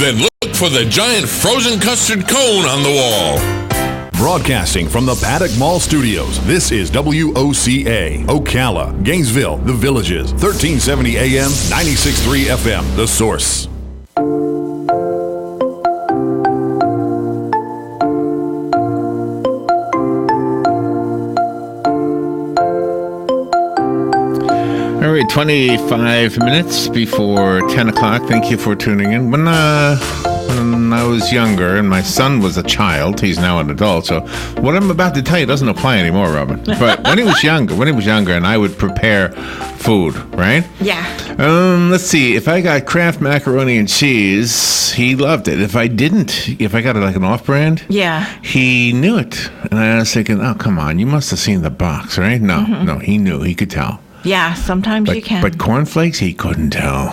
Then look for the giant frozen custard cone on the wall. Broadcasting from the Paddock Mall Studios, this is WOCA, Ocala, Gainesville, The Villages, 1370 AM, 96.3 FM, The Source. All right, 25 minutes before 10 o'clock. Thank you for tuning in. When I was younger and my son was a child, he's now an adult, so what I'm about to tell you doesn't apply anymore, Robin. But when he was younger and I would prepare food, right? Yeah. Let's see. If I got Kraft macaroni and cheese, he loved it. If I got it like an off-brand, he knew it. And I was thinking, oh, come on, you must have seen the box, right? No, he knew. He could tell. Yeah, sometimes you can. But cornflakes, he couldn't tell.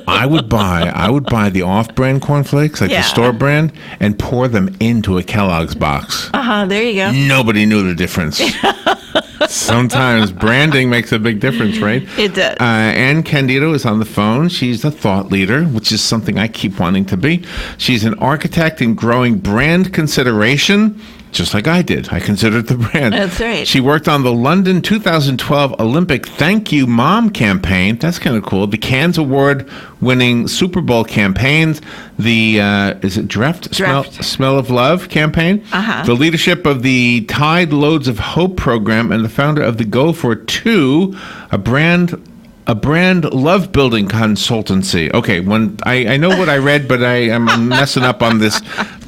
I would buy the off-brand cornflakes, like the store brand, and pour them into a Kellogg's box. There you go. Nobody knew the difference. Sometimes branding makes a big difference, right? It does. Ann Candido is on the phone. She's a thought leader, which is something I keep wanting to be. She's an architect in growing brand consideration, just like I did. I considered the brand. That's right. She worked on the London 2012 Olympic Thank You Mom campaign. That's kind of cool. The Cannes Award-winning Super Bowl campaigns. The, is it Dreft? Smell of Love campaign. The leadership of the Tide Loads of Hope program and the founder of the Go for Two, a brand love building consultancy. Okay, when I know what I read, but I'm messing up on this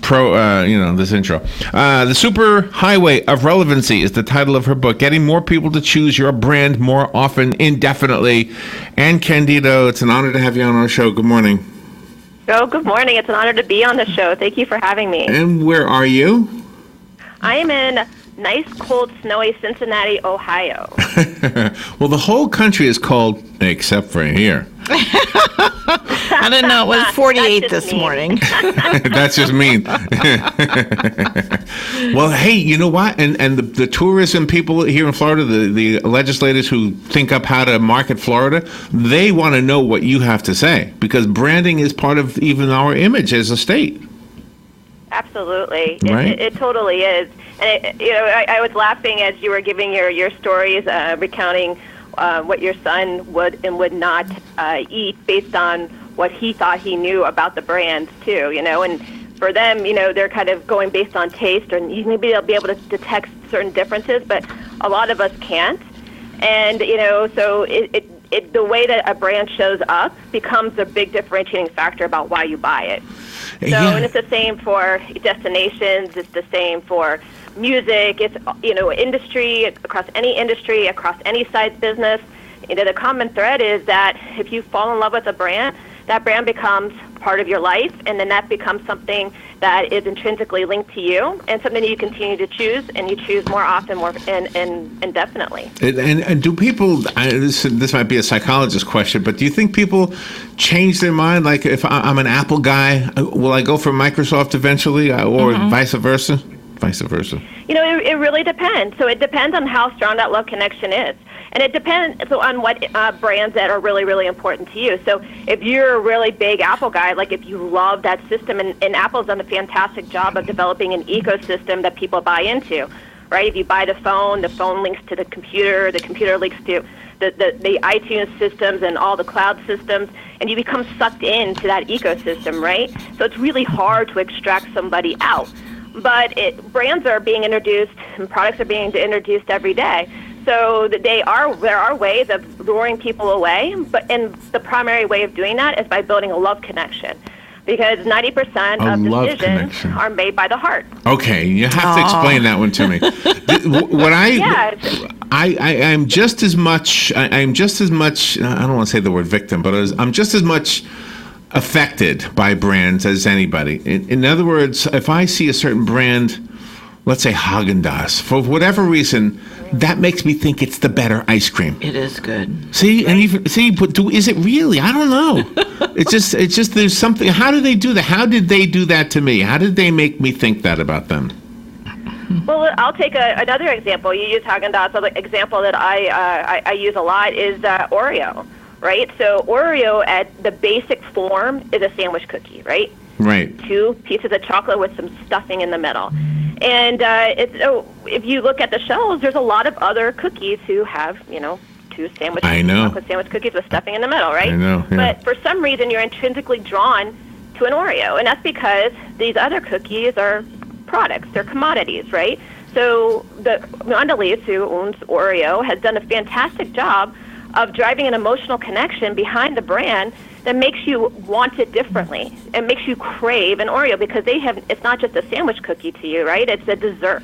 this intro. The Super Highway of Relevancy is the title of her book, Getting More People to Choose Your Brand More Often Indefinitely. Ann Candido, it's an honor to have you on our show. Good morning. Oh, good morning. It's an honor to be on the show. Thank you for having me. And where are you? I am in nice, cold, snowy Cincinnati, Ohio. Well, the whole country is cold, except for here. I don't know. It was 48 this morning. That's just mean. Well, hey, you know what? And the tourism people here in Florida, the legislators who think up how to market Florida, they want to know what you have to say, because branding is part of even our image as a state. Absolutely. Right? It totally is. And, I was laughing as you were giving your stories, recounting what your son would and would not eat based on what he thought he knew about the brands, too, And for them, they're kind of going based on taste, or maybe they'll be able to detect certain differences, but a lot of us can't. And, so the way that a brand shows up becomes a big differentiating factor about why you buy it. So, and it's the same for destinations. It's the same for music. It's, industry, across any size business. The common thread is that if you fall in love with a brand, that brand becomes part of your life, and then that becomes something that is intrinsically linked to you and something you continue to choose, and you choose more often, more and indefinitely. And do people, this might be a psychologist question, but do you think people change their mind? Like, if I'm an Apple guy, will I go for Microsoft eventually, or vice versa? It really depends. So it depends on how strong that love connection is. And it depends on what brands that are really, really important to you. So if you're a really big Apple guy, like if you love that system, and Apple's done a fantastic job of developing an ecosystem that people buy into, right? If you buy the phone links to the computer links to the iTunes systems and all the cloud systems, and you become sucked into that ecosystem, right? So it's really hard to extract somebody out. But brands are being introduced and products are being introduced every day. So there are ways of luring people away, and the primary way of doing that is by building a love connection, because 90% of decisions are made by the heart. Okay, you have to explain that one to me. I'm just as much. I don't want to say the word victim, but I'm just as much affected by brands as anybody. In other words, if I see a certain brand, let's say Haagen-Dazs, for whatever reason, that makes me think it's the better ice cream. It is good. See, and even but is it really? I don't know. It's just there's something. How do they do that? How did they do that to me? How did they make me think that about them? Well, I'll take another example. You use Haagen-Dazs. So the example that I use a lot is Oreo. right? So Oreo at the basic form is a sandwich cookie, right? Right. 2 pieces of chocolate with some stuffing in the middle. And if you look at the shelves, there's a lot of other cookies who have, 2 chocolate sandwich cookies with stuffing in the middle, right? I know. Yeah. But for some reason, you're intrinsically drawn to an Oreo, and that's because these other cookies are products, they're commodities, right? So the Mondelez, who owns Oreo, has done a fantastic job of driving an emotional connection behind the brand that makes you want it differently. It makes you crave an Oreo because it's not just a sandwich cookie to you, right? It's a dessert.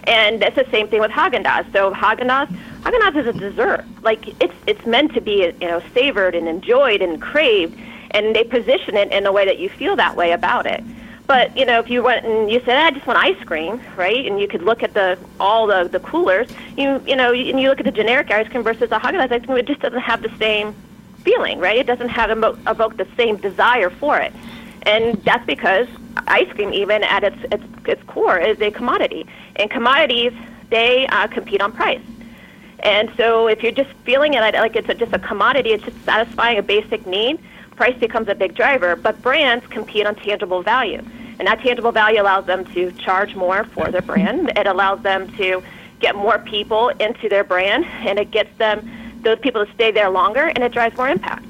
And it's the same thing with Haagen-Dazs. So Haagen-Dazs is a dessert. Like it's meant to be, savored and enjoyed and craved, and they position it in a way that you feel that way about it. But, if you went and you said, I just want ice cream, right? And you could look at all the coolers, and you look at the generic ice cream versus the Haagen-Dazs ice cream, it just doesn't have the same feeling, right? It doesn't have evoke the same desire for it. And that's because ice cream, even at its core, is a commodity. And commodities, they compete on price. And so if you're just feeling it like it's just a commodity, it's just satisfying a basic need, price becomes a big driver. But brands compete on tangible value. And that tangible value allows them to charge more for their brand. It allows them to get more people into their brand, and it gets those people to stay there longer, and it drives more impact.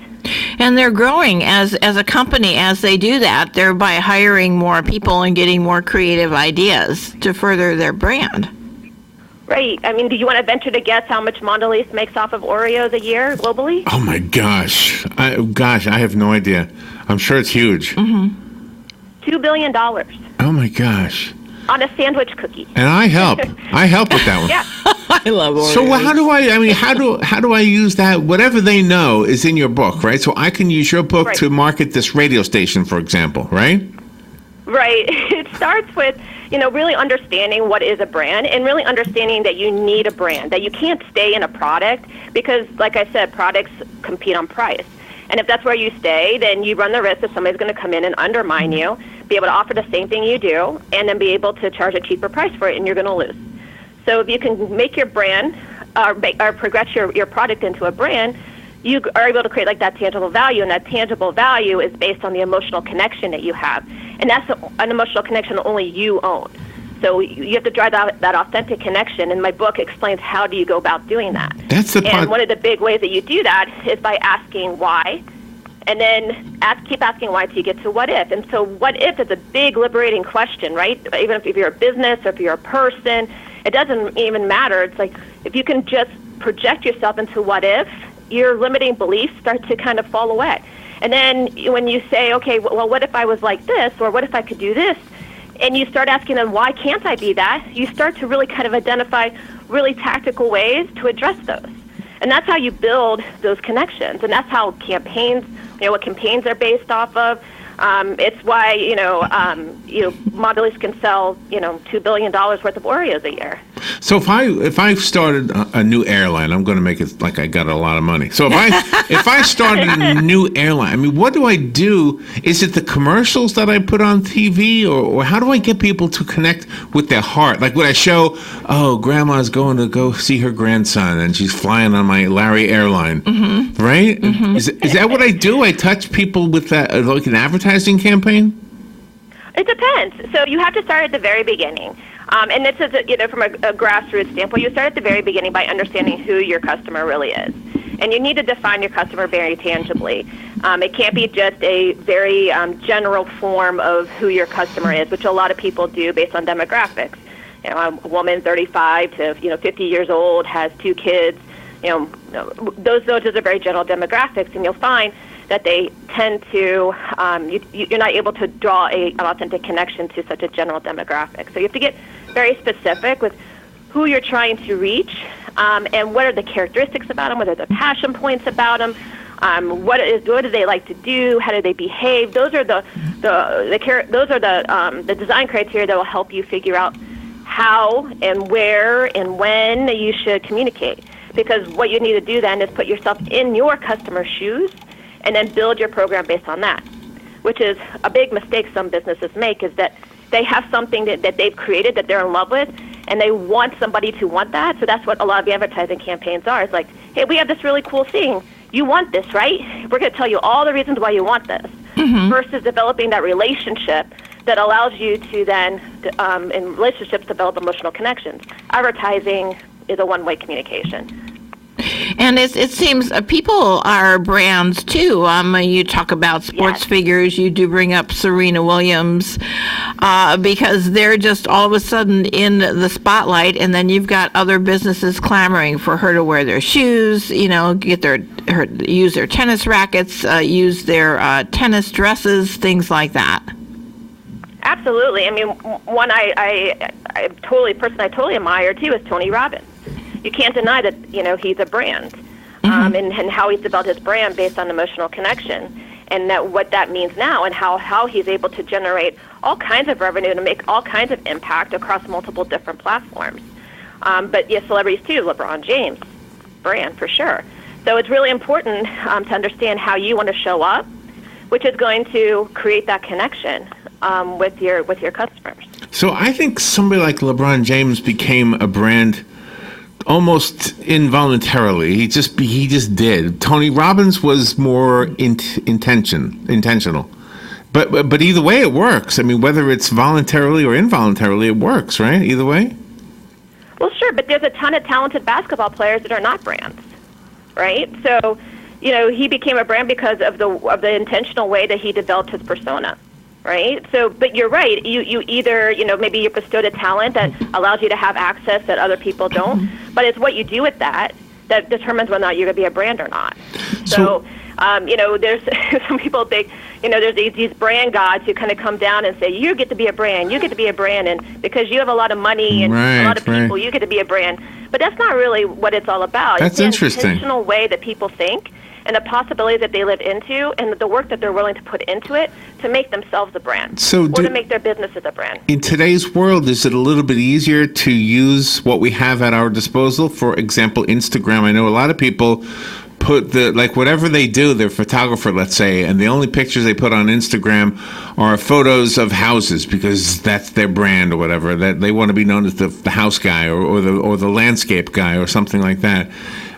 And they're growing as a company as they do that, thereby hiring more people and getting more creative ideas to further their brand. Right. I mean, do you want to venture to guess how much Mondelez makes off of Oreos a year globally? Oh my gosh. I have no idea. I'm sure it's huge. Mm-hmm. $2 billion. Oh my gosh. On a sandwich cookie. And I help. I help with that one. Yeah. I love Oreos. So how do I use that? Whatever they know is in your book, right? So I can use your book Right. to market this radio station, for example, right? Right. It starts with, really understanding what is a brand and really understanding that you need a brand, that you can't stay in a product because, like I said, products compete on price. And if that's where you stay, then you run the risk that somebody's going to come in and undermine you, be able to offer the same thing you do, and then be able to charge a cheaper price for it, and you're going to lose. So if you can make your brand or progress your product into a brand, you are able to create like that tangible value, and that tangible value is based on the emotional connection that you have. And that's an emotional connection that only you own. So you have to drive that authentic connection, and my book explains how do you go about doing that. That's the part. And one of the big ways that you do that is by asking why, and then keep asking why till you get to what if. And so what if is a big liberating question, right? Even if you're a business or if you're a person, it doesn't even matter. It's like if you can just project yourself into what if, your limiting beliefs start to kind of fall away. And then when you say, okay, well, what if I was like this, or what if I could do this? And you start asking them, why can't I be that? You start to really kind of identify really tactical ways to address those. And that's how you build those connections. And that's how campaigns, what campaigns are based off of. It's why, Mondelez can sell, $2 billion worth of Oreos a year. So if I started a new airline, I'm going to make it like I got a lot of money. So if I started a new airline, I mean, what do I do? Is it the commercials that I put on TV, or how do I get people to connect with their heart? Like would I show, grandma's going to go see her grandson and she's flying on my Larry airline, right? Mm-hmm. Is that what I do? I touch people with that, like an advertising campaign? It depends. So you have to start at the very beginning. And this is, from a grassroots standpoint, you start at the very beginning by understanding who your customer really is. And you need to define your customer very tangibly. It can't be just a very general form of who your customer is, which a lot of people do based on demographics. A woman 35 to 50 years old has 2 kids. Those are very general demographics, and you'll find that they tend to, you're not able to draw an authentic connection to such a general demographic. So you have to get very specific with who you're trying to reach, and what are the characteristics about them, what are the passion points about them, what do they like to do, how do they behave. Those are the design criteria that will help you figure out how and where and when you should communicate. Because what you need to do then is put yourself in your customer's shoes and then build your program based on that, which is a big mistake some businesses make, is that they have something that they've created that they're in love with, and they want somebody to want that. So that's what a lot of the advertising campaigns are. It's like, hey, we have this really cool thing. you want this, right? We're going to tell you all the reasons why you want this, versus developing that relationship that allows you to then, in relationships, develop emotional connections. Advertising is a one-way communication. And it seems people are brands too. You talk about sports figures. You do bring up Serena Williams because they're just all of a sudden in the spotlight, and then you've got other businesses clamoring for her to wear their shoes. Use their tennis rackets, use their tennis dresses, things like that. Absolutely. I mean, one I totally admire too is Tony Robbins. You can't deny that, he's a brand, and how he's developed his brand based on emotional connection, and that what that means now, and how he's able to generate all kinds of revenue to make all kinds of impact across multiple different platforms. But yes, celebrities too, LeBron James, brand for sure. So it's really important to understand how you want to show up, which is going to create that connection with your customers. So I think somebody like LeBron James became a brand almost involuntarily. He just did. Tony Robbins was more intentional. But either way, it works. I mean, whether it's voluntarily or involuntarily, it works, right? Either way. Well, sure, but there's a ton of talented basketball players that are not brands, right? So, he became a brand because of the intentional way that he developed his persona. Right. So, but you're right. You either, maybe you're bestowed a talent that allows you to have access that other people don't. But it's what you do with that determines whether or not you're going to be a brand or not. So there's some people think, there's these brand gods who kind of come down and say, you get to be a brand, and because you have a lot of money and a lot of people, you get to be a brand. But that's not really what it's all about. That's interesting. It's the intentional way that people think, and the possibilities that they live into, and the work that they're willing to put into it to make themselves a brand, or to make their businesses a brand. In today's world, is it a little bit easier to use what we have at our disposal? For example, Instagram. I know a lot of people put whatever they do, they're a photographer, let's say, and the only pictures they put on Instagram are photos of houses because that's their brand or whatever. That they want to be known as the house guy or the landscape guy or something like that.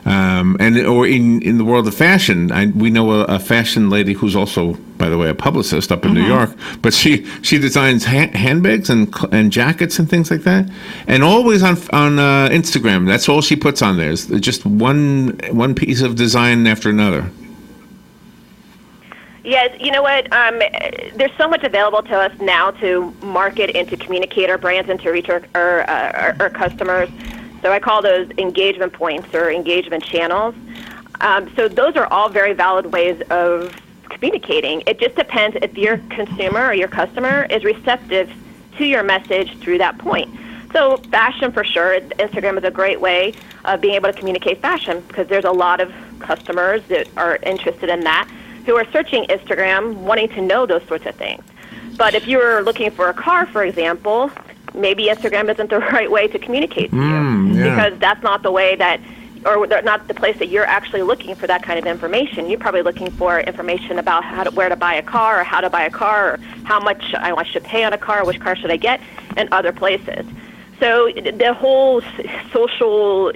Or in the world of fashion, we know a fashion lady who's also, by the way, a publicist up in New York. But she designs handbags and jackets and things like that, and always on Instagram. That's all she puts on there. Is just one piece of design after another. Yes, you know what? There's so much available to us now to market and to communicate our brands and to reach our customers. So I call those engagement points or engagement channels. So those are all very valid ways of communicating. It just depends if your consumer or your customer is receptive to your message through that point. So fashion, for sure, Instagram is a great way of being able to communicate fashion because there's a lot of customers that are interested in that who are searching Instagram wanting to know those sorts of things. But if you're looking for a car, for example, maybe Instagram isn't the right way to communicate to you because that's not the way that, or not the place that you're actually looking for that kind of information. You're probably looking for information about where to buy a car or how to buy a car or how much I should pay on a car, which car should I get, and other places. So the whole social,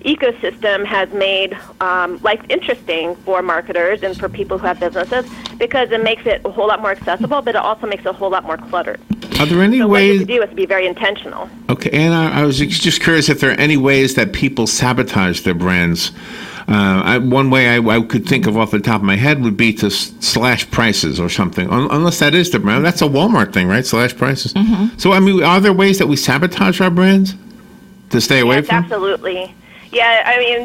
ecosystem has made life interesting for marketers and for people who have businesses because it makes it a whole lot more accessible, but it also makes it a whole lot more cluttered. Are there any ways? What you have to do is to be very intentional. Okay, and I was just curious if there are any ways that people sabotage their brands. One way I could think of off the top of my head would be to slash prices or something, unless that is the brand. That's a Walmart thing, right? Slash prices. So, are there ways that we sabotage our brands to stay away from? Absolutely. Yeah, I mean,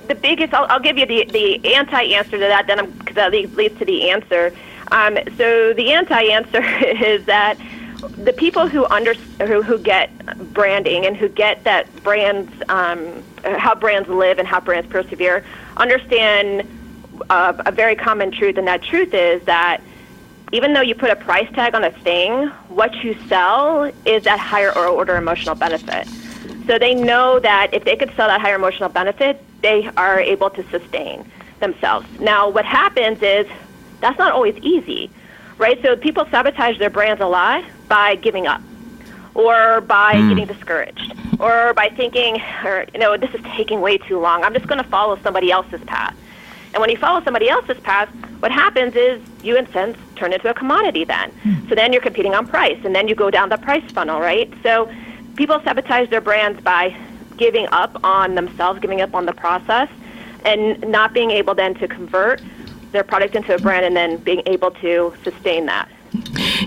the biggest, I'll give you the anti-answer to that, then because that leads to the answer. So the anti-answer is that the people who get branding and who get that brands, how brands live and how brands persevere, understand a very common truth, and that truth is that even though you put a price tag on a thing, what you sell is that higher order emotional benefit. So they know that if they could sell that higher emotional benefit, they are able to sustain themselves. Now, what happens is that's not always easy, right? So people sabotage their brands a lot by giving up or by getting discouraged or by thinking, this is taking way too long. I'm just going to follow somebody else's path. And when you follow somebody else's path, what happens is you, in a sense, turn into a commodity then. So then you're competing on price, and then you go down the price funnel, right? So people sabotage their brands by giving up on themselves, giving up on the process, and not being able then to convert their product into a brand and then being able to sustain that.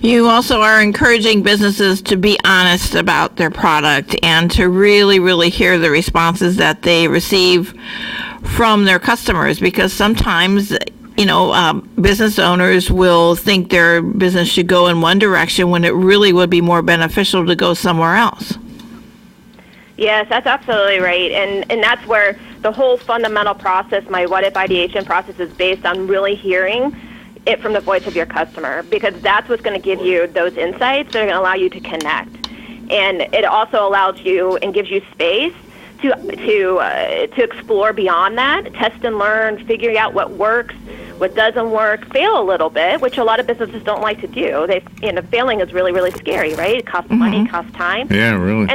You also are encouraging businesses to be honest about their product and to really, really hear the responses that they receive from their customers, because sometimes business owners will think their business should go in one direction when it really would be more beneficial to go somewhere else. Yes, that's absolutely right. And that's where the whole fundamental process, my what if ideation process, is based on really hearing it from the voice of your customer, because that's what's going to give you those insights that are going to allow you to connect. And it also allows you and gives you space to explore beyond that, test and learn, figuring out what works, what doesn't work, fail a little bit, which a lot of businesses don't like to do. Failing is really, really scary, right? It costs money, costs time. Yeah, really.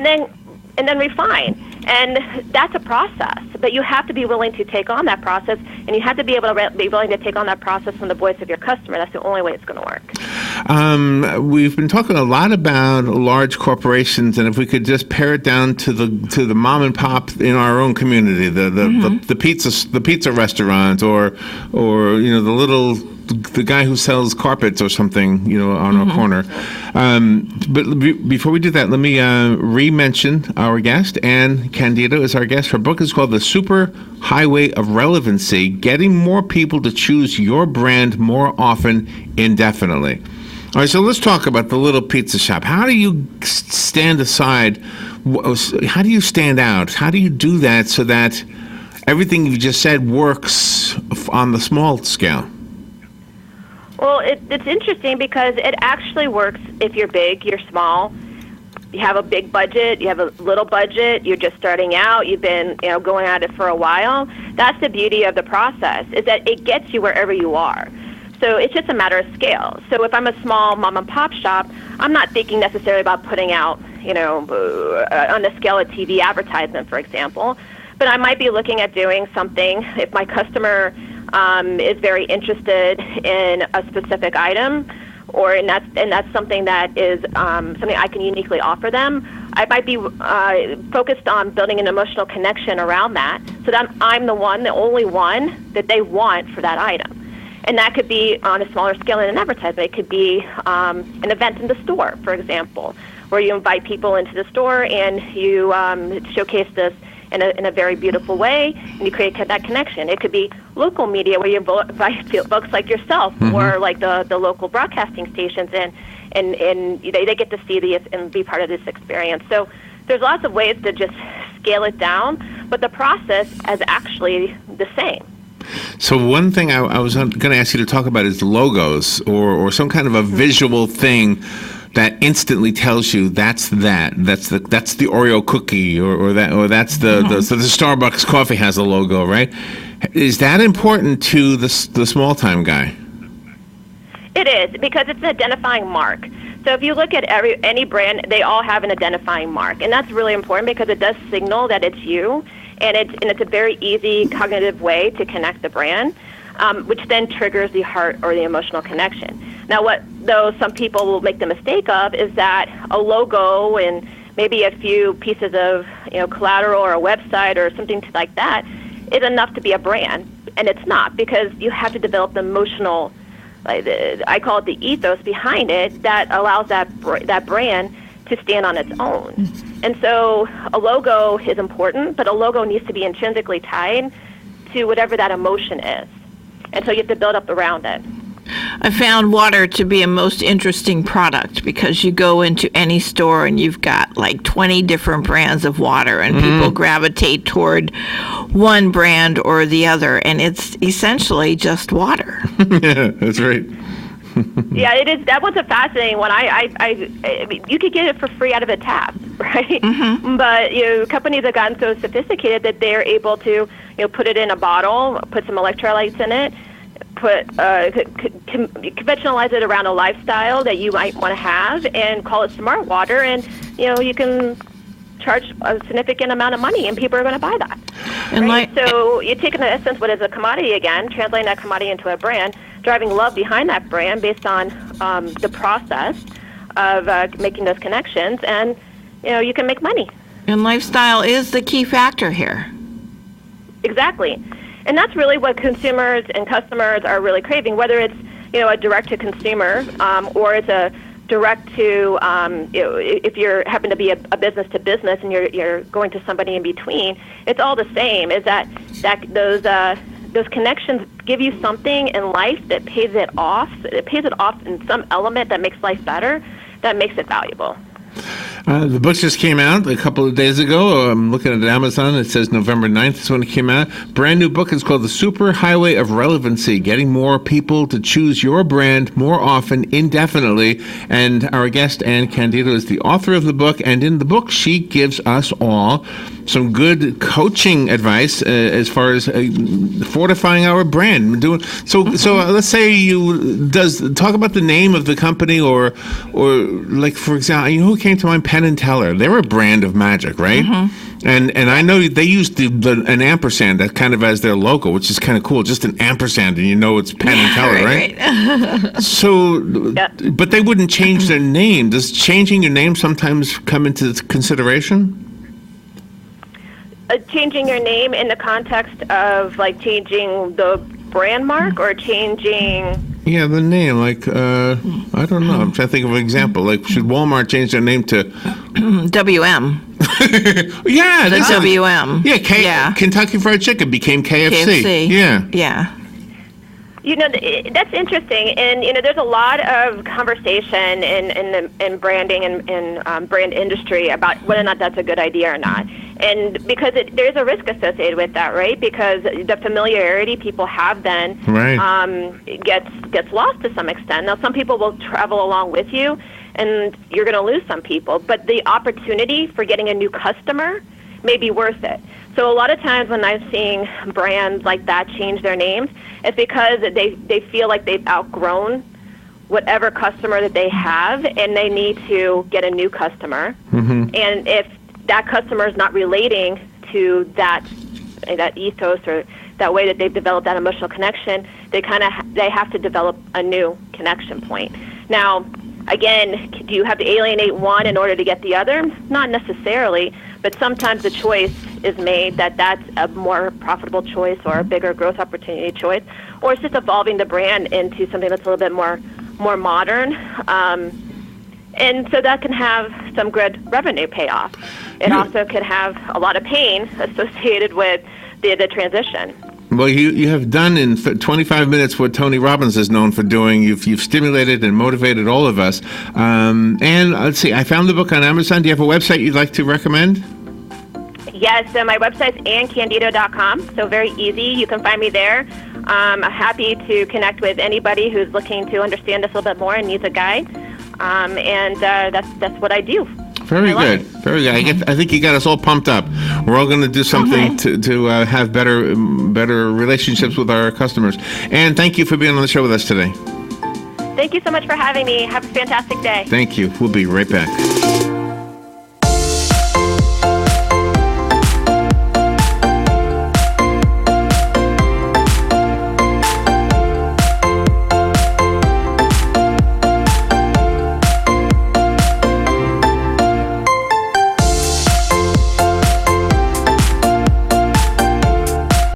And then refine. And that's a process, but you have to be willing to take on that process, and you have to be able to be willing to take on that process from the voice of your customer. That's the only way it's going to work. We've been talking a lot about large corporations, and if we could just pare it down to the mom and pop in our own community, the pizza restaurant, or the guy who sells carpets or something, on a corner. But before we do that, let me re-mention our guest. Ann Candido is our guest. Her book is called The Super Highway of Relevancy: Getting More People to Choose Your Brand More Often Indefinitely. All right, so let's talk about the little pizza shop. How do you stand aside? How do you stand out? How do you do that so that everything you just said works on the small scale? Well, it's interesting because it actually works if you're big, you're small, you have a big budget, you have a little budget, you're just starting out, you've been going at it for a while. That's the beauty of the process, is that it gets you wherever you are. So it's just a matter of scale. So if I'm a small mom and pop shop, I'm not thinking necessarily about putting out, on the scale of TV advertisement, for example, but I might be looking at doing something if my customer is very interested in a specific item, and that's something that is something I can uniquely offer them. I might be focused on building an emotional connection around that, so that I'm the only one that they want for that item. And that could be on a smaller scale in an advertisement. It could be an event in the store, for example, where you invite people into the store and you showcase this in a very beautiful way, and you create that connection. It could be local media where you invite folks like yourself, or like the local broadcasting stations, and they get to see this and be part of this experience. So there's lots of ways to just scale it down, but the process is actually the same. So one thing I was going to ask you to talk about is logos, or some kind of a visual thing that instantly tells you that's the Oreo cookie, or that's the Starbucks coffee has a logo, right? Is that important to the small time guy? It is, because it's an identifying mark. So if you look at any brand, they all have an identifying mark, and that's really important because it does signal that it's you, and it's a very easy cognitive way to connect the brand, which then triggers the heart or the emotional connection. Now, what though some people will make the mistake of is that a logo and maybe a few pieces of collateral or a website or something like that is enough to be a brand, and it's not, because you have to develop the emotional, I call it the ethos behind it, that allows that brand to stand on its own. And so a logo is important, but a logo needs to be intrinsically tied to whatever that emotion is. And so you have to build up around it. I found water to be a most interesting product, because you go into any store and you've got like 20 different brands of water, and people gravitate toward one brand or the other, and it's essentially just water. Yeah, that's right. Yeah, it is. That was a fascinating one. I mean, you could get it for free out of a tap, right? But companies have gotten so sophisticated that they're able to put it in a bottle, put some electrolytes in it, conventionalize it around a lifestyle that you might want to have, and call it smart water. And you can charge a significant amount of money, and people are going to buy that. And right? So you take, in essence, what is a commodity again, translating that commodity into a brand, driving love behind that brand based on the process of making those connections, and you can make money. And lifestyle is the key factor here. Exactly. And that's really what consumers and customers are really craving, whether it's a direct-to-consumer or it's a direct-to, if you happen to be a business-to-business and you're going to somebody in between, it's all the same, is that those connections give you something in life that pays it off. It pays it off in some element that makes life better, that makes it valuable. The book just came out a couple of days ago. I'm looking at Amazon. It says November 9th is when it came out. Brand new book. It's called The Super Highway of Relevancy, Getting More People to Choose Your Brand More Often Indefinitely. And our guest, Ann Candido, is the author of the book. And in the book, she gives us all some good coaching advice as far as fortifying our brand. So let's say talk about the name of the company or like, for example, who came to mind? Penn and Teller. They're a brand of magic, right? Mm-hmm. And I know they use an ampersand that kind of as their logo, which is kind of cool. Just an ampersand, and it's Penn and Teller, right? So, but they wouldn't change their name. Does changing your name sometimes come into consideration? Changing your name in the context of like changing the brand mark or changing... Yeah, the name, like, I don't know. I'm trying to think of an example. Like, should Walmart change their name to... WM. Yeah. The WM. Yeah, Kentucky Fried Chicken became KFC. Yeah. That's interesting. And, there's a lot of conversation in branding and brand industry about whether or not that's a good idea or not. And because there's a risk associated with that, right? Because the familiarity people have then gets lost to some extent. Now, some people will travel along with you, and you're going to lose some people. But the opportunity for getting a new customer may be worth it. So a lot of times when I'm seeing brands like that change their names, it's because they feel like they've outgrown whatever customer that they have, and they need to get a new customer. Mm-hmm. And if that customer is not relating to that ethos or that way that they've developed that emotional connection, they have to develop a new connection point. Now, again, do you have to alienate one in order to get the other? Not necessarily, but sometimes the choice is made that's a more profitable choice or a bigger growth opportunity choice, or it's just evolving the brand into something that's a little bit more modern. And so that can have some good revenue payoff. It also could have a lot of pain associated with the transition. Well, you have done in 25 minutes what Tony Robbins is known for doing. You've stimulated and motivated all of us. And let's see, I found the book on Amazon. Do you have a website you'd like to recommend? Yes, so my website's anncandido.com, so very easy. You can find me there. I'm happy to connect with anybody who's looking to understand this a little bit more and needs a guide. And that's what I do. Very good. Very good. I think you got us all pumped up. We're all going to do something to have better relationships with our customers. And thank you for being on the show with us today. Thank you so much for having me. Have a fantastic day. Thank you. We'll be right back.